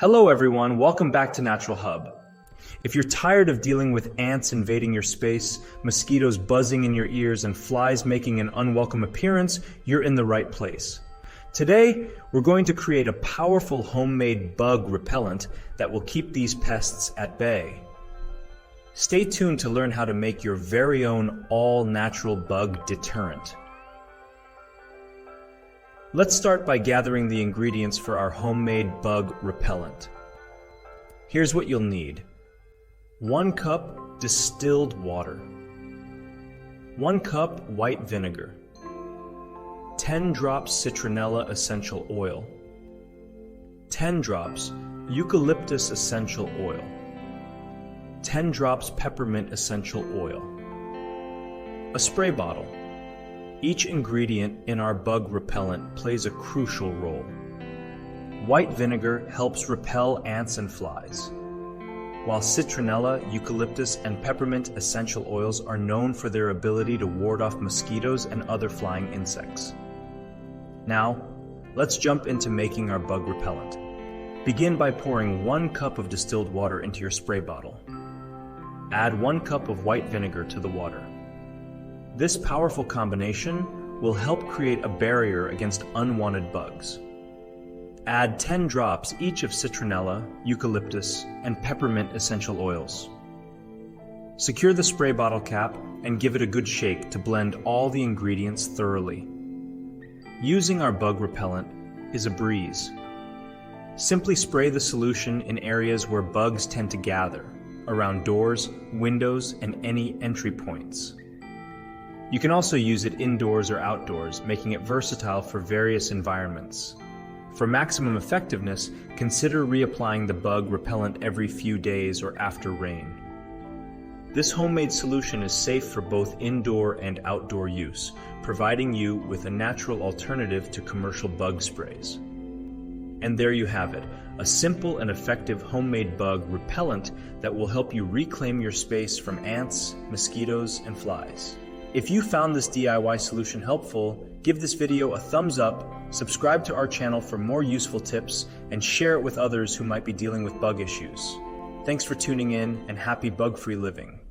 Hello everyone, welcome back to Naturalhub. If you're tired of dealing with ants invading your space, mosquitoes buzzing in your ears, and flies making an unwelcome appearance, you're in the right place. Today, we're going to create a powerful homemade bug repellent that will keep these pests at bay. Stay tuned to learn how to make your very own all-natural bug deterrent. Let's start by gathering the ingredients for our homemade bug repellent. Here's what you'll need. 1 cup distilled water. 1 cup white vinegar. 10 drops Citronella Essential Oil. 10 drops Eucalyptus Essential Oil. 10 drops Peppermint Essential Oil. A spray bottle. Each ingredient in our bug repellent plays a crucial role. White vinegar helps repel ants and flies, while citronella, eucalyptus, and peppermint essential oils are known for their ability to ward off mosquitoes and other flying insects. Now, let's jump into making our bug repellent. Begin by pouring 1 cup of distilled water into your spray bottle. Add 1 cup of white vinegar to the water. This powerful combination will help create a barrier against unwanted bugs. Add 10 drops each of citronella, eucalyptus, and peppermint essential oils. Secure the spray bottle cap and give it a good shake to blend all the ingredients thoroughly. Using our bug repellent is a breeze. Simply spray the solution in areas where bugs tend to gather, around doors, windows, and any entry points. You can also use it indoors or outdoors, making it versatile for various environments. For maximum effectiveness, consider reapplying the bug repellent every few days or after rain. This homemade solution is safe for both indoor and outdoor use, providing you with a natural alternative to commercial bug sprays. And there you have it, a simple and effective homemade bug repellent that will help you reclaim your space from ants, mosquitoes, and flies. If you found this DIY solution helpful, give this video a thumbs up, subscribe to our channel for more useful tips, and share it with others who might be dealing with bug issues. Thanks for tuning in, and happy bug-free living.